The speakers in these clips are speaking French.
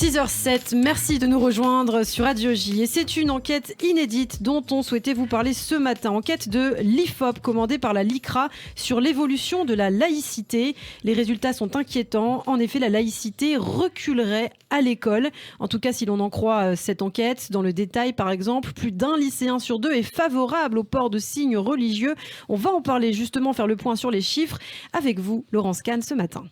6h07, merci de nous rejoindre sur Radio J. Et c'est une enquête inédite dont on souhaitait vous parler ce matin. Enquête de l'IFOP commandée par la LICRA sur l'évolution de la laïcité. Les résultats sont inquiétants. En effet, la laïcité reculerait à l'école. En tout cas, si l'on en croit cette enquête, dans le détail par exemple, plus d'un lycéen sur deux est favorable au port de signes religieux. On va en parler justement, faire le point sur les chiffres avec vous, Laurence Kahn, ce matin.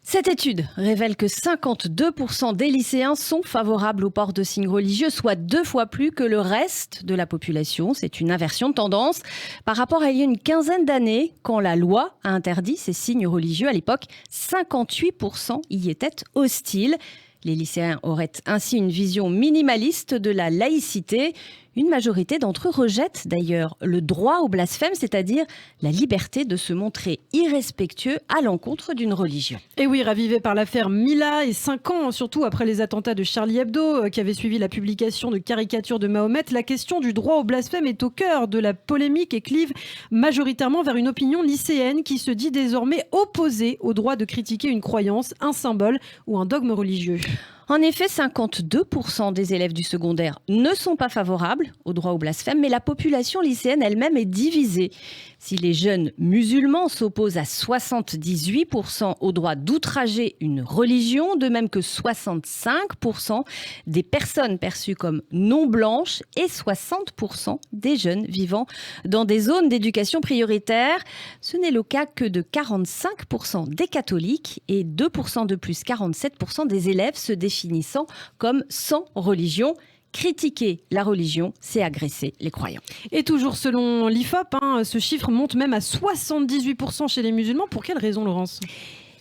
Cette étude révèle que 52% des lycéens sont favorables au port de signes religieux, soit 2 fois plus que le reste de la population. C'est une inversion de tendance par rapport à il y a une quinzaine d'années, quand la loi a interdit ces signes religieux. À l'époque, 58% y étaient hostiles. Les lycéens auraient ainsi une vision minimaliste de la laïcité. Une majorité d'entre eux rejette d'ailleurs le droit au blasphème, c'est-à-dire la liberté de se montrer irrespectueux à l'encontre d'une religion. Et oui, ravivé par l'affaire Mila et 5 ans, surtout après les attentats de Charlie Hebdo, qui avait suivi la publication de caricatures de Mahomet, la question du droit au blasphème est au cœur de la polémique et clive majoritairement vers une opinion lycéenne qui se dit désormais opposée au droit de critiquer une croyance, un symbole ou un dogme religieux. En effet, 52% des élèves du secondaire ne sont pas favorables au droit au blasphème, mais la population lycéenne elle-même est divisée. Si les jeunes musulmans s'opposent à 78% au droit d'outrager une religion, de même que 65% des personnes perçues comme non blanches et 60% des jeunes vivant dans des zones d'éducation prioritaire. Ce n'est le cas que de 45% des catholiques et 2% de plus, 47% des élèves se définissant comme sans religion. Critiquer la religion, c'est agresser les croyants. Et toujours selon l'IFOP, ce chiffre monte même à 78% chez les musulmans. Pour quelle raison, Laurence ?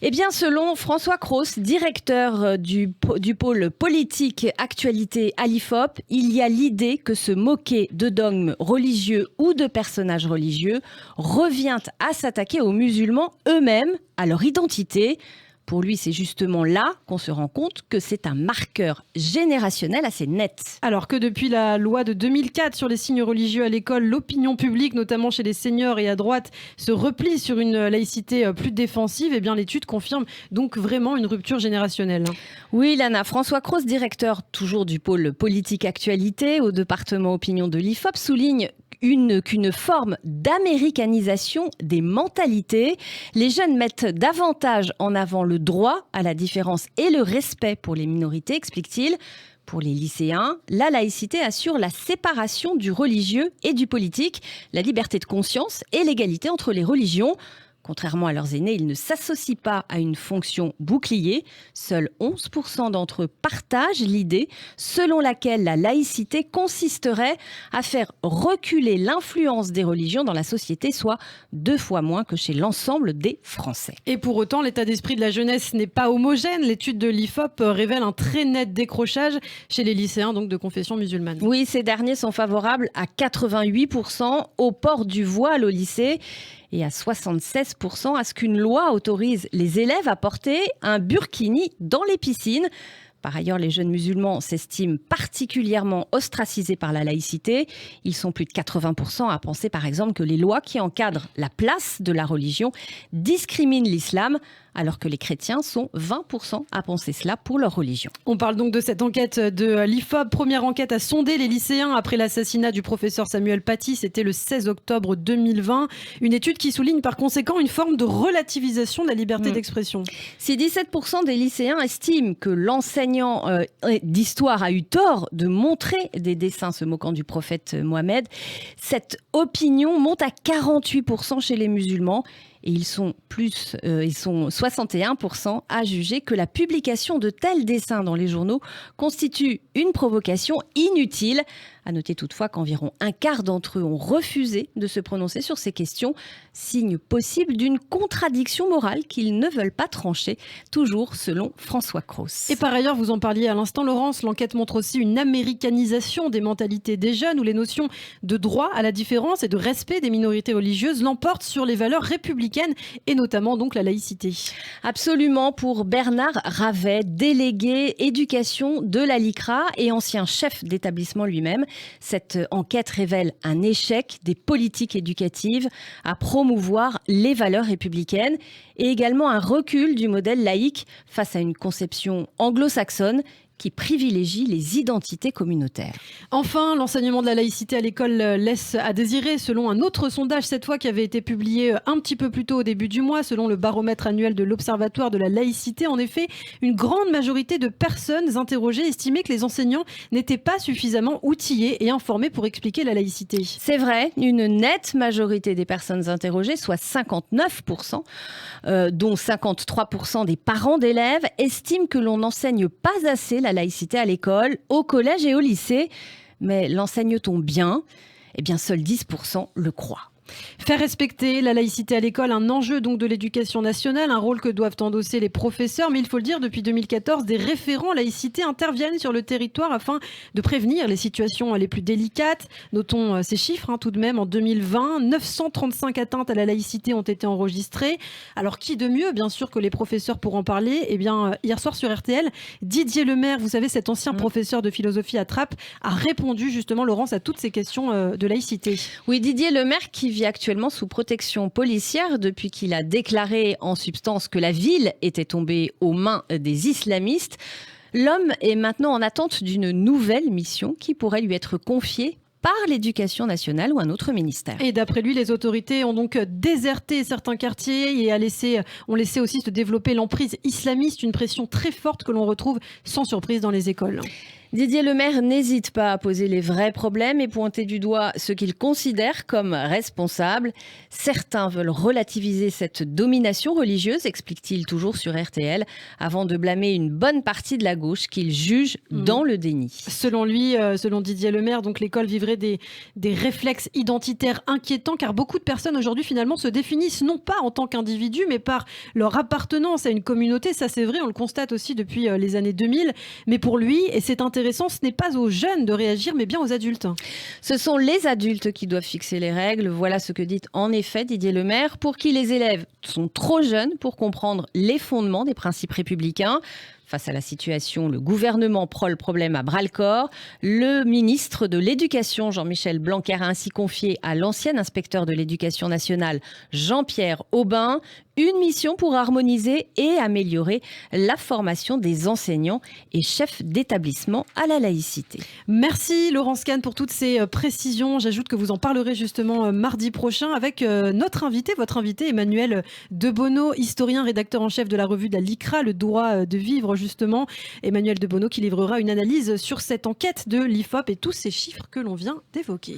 Eh bien, selon François Cros, directeur du pôle politique actualité à l'IFOP, il y a l'idée que se moquer de dogmes religieux ou de personnages religieux revient à s'attaquer aux musulmans eux-mêmes, à leur identité. Pour lui, c'est justement là qu'on se rend compte que c'est un marqueur générationnel assez net. Alors que depuis la loi de 2004 sur les signes religieux à l'école, l'opinion publique, notamment chez les seniors et à droite, se replie sur une laïcité plus défensive, eh bien l'étude confirme donc vraiment une rupture générationnelle. Oui, Lana, François Cros, directeur toujours du pôle politique actualité au département opinion de l'IFOP, souligne qu'une forme d'américanisation des mentalités. Les jeunes mettent davantage en avant le droit à la différence et le respect pour les minorités, explique-t-il. Pour les lycéens, la laïcité assure la séparation du religieux et du politique, la liberté de conscience et l'égalité entre les religions. Contrairement à leurs aînés, ils ne s'associent pas à une fonction bouclier. Seuls 11% d'entre eux partagent l'idée selon laquelle la laïcité consisterait à faire reculer l'influence des religions dans la société, soit 2 fois moins que chez l'ensemble des Français. Et pour autant, l'état d'esprit de la jeunesse n'est pas homogène. L'étude de l'IFOP révèle un très net décrochage chez les lycéens donc de confession musulmane. Oui, ces derniers sont favorables à 88% au port du voile au lycée et à 76% à ce qu'une loi autorise les élèves à porter un burkini dans les piscines. Par ailleurs, les jeunes musulmans s'estiment particulièrement ostracisés par la laïcité. Ils sont plus de 80% à penser par exemple que les lois qui encadrent la place de la religion discriminent l'islam, alors que les chrétiens sont 20% à penser cela pour leur religion. On parle donc de cette enquête de l'IFOP, première enquête à sonder les lycéens après l'assassinat du professeur Samuel Paty, c'était le 16 octobre 2020. Une étude qui souligne par conséquent une forme de relativisation de la liberté d'expression. Si 17% des lycéens estiment que l'enseignant d'histoire a eu tort de montrer des dessins se moquant du prophète Mohamed, cette opinion monte à 48% chez les musulmans. Et ils sont 61% à juger que la publication de tels dessins dans les journaux constitue une provocation inutile. À noter toutefois qu'environ un quart d'entre eux ont refusé de se prononcer sur ces questions, signe possible d'une contradiction morale qu'ils ne veulent pas trancher, toujours selon François Cros. Et par ailleurs, vous en parliez à l'instant, Laurence, l'enquête montre aussi une américanisation des mentalités des jeunes où les notions de droit à la différence et de respect des minorités religieuses l'emportent sur les valeurs républicaines et notamment donc la laïcité. Absolument, pour Bernard Ravet, délégué éducation de la LICRA et ancien chef d'établissement lui-même. Cette enquête révèle un échec des politiques éducatives à promouvoir les valeurs républicaines et également un recul du modèle laïque face à une conception anglo-saxonne qui privilégie les identités communautaires. Enfin, l'enseignement de la laïcité à l'école laisse à désirer, selon un autre sondage, cette fois qui avait été publié un petit peu plus tôt au début du mois, selon le baromètre annuel de l'Observatoire de la laïcité. En effet, une grande majorité de personnes interrogées estimaient que les enseignants n'étaient pas suffisamment outillés et informés pour expliquer la laïcité. C'est vrai, une nette majorité des personnes interrogées, soit 59%, dont 53% des parents d'élèves, estiment que l'on n'enseigne pas assez la laïcité à l'école, au collège et au lycée. Mais l'enseigne-t-on bien ? Eh bien, seuls 10% le croient. Faire respecter la laïcité à l'école, un enjeu donc de l'éducation nationale, un rôle que doivent endosser les professeurs. Mais il faut le dire, depuis 2014, des référents laïcité interviennent sur le territoire afin de prévenir les situations les plus délicates. Notons ces chiffres tout de même. En 2020, 935 atteintes à la laïcité ont été enregistrées. Alors qui de mieux, bien sûr, que les professeurs pour en parler ? Eh bien, hier soir sur RTL, Didier Lemaire, vous savez, cet ancien professeur de philosophie à Trappes, a répondu justement, Laurence, à toutes ces questions de laïcité. Oui, Didier Lemaire qui vit actuellement sous protection policière depuis qu'il a déclaré en substance que la ville était tombée aux mains des islamistes. L'homme est maintenant en attente d'une nouvelle mission qui pourrait lui être confiée par l'Éducation nationale ou un autre ministère. Et d'après lui, les autorités ont donc déserté certains quartiers et ont laissé aussi se développer l'emprise islamiste, une pression très forte que l'on retrouve sans surprise dans les écoles. Didier Lemaire n'hésite pas à poser les vrais problèmes et pointer du doigt ce qu'il considère comme responsable. Certains veulent relativiser cette domination religieuse, explique-t-il toujours sur RTL, avant de blâmer une bonne partie de la gauche qu'il juge dans le déni. Selon lui, selon Didier Lemaire, donc l'école vivrait des réflexes identitaires inquiétants, car beaucoup de personnes aujourd'hui finalement se définissent non pas en tant qu'individus, mais par leur appartenance à une communauté. Ça c'est vrai, on le constate aussi depuis les années 2000. Mais pour lui, et c'est intéressant, ce n'est pas aux jeunes de réagir, mais bien aux adultes. Ce sont les adultes qui doivent fixer les règles. Voilà ce que dit en effet Didier Lemaire, pour qui les élèves sont trop jeunes pour comprendre les fondements des principes républicains. Face à la situation, le gouvernement prend le problème à bras-le-corps. Le ministre de l'Éducation, Jean-Michel Blanquer, a ainsi confié à l'ancien inspecteur de l'Éducation nationale, Jean-Pierre Aubin, une mission pour harmoniser et améliorer la formation des enseignants et chefs d'établissement à la laïcité. Merci Laurence Kahn pour toutes ces précisions. J'ajoute que vous en parlerez justement mardi prochain avec votre invité Emmanuel Debonneau, historien, rédacteur en chef de la revue de la LICRA, Le droit de vivre justement. Emmanuel Debonneau qui livrera une analyse sur cette enquête de l'IFOP et tous ces chiffres que l'on vient d'évoquer.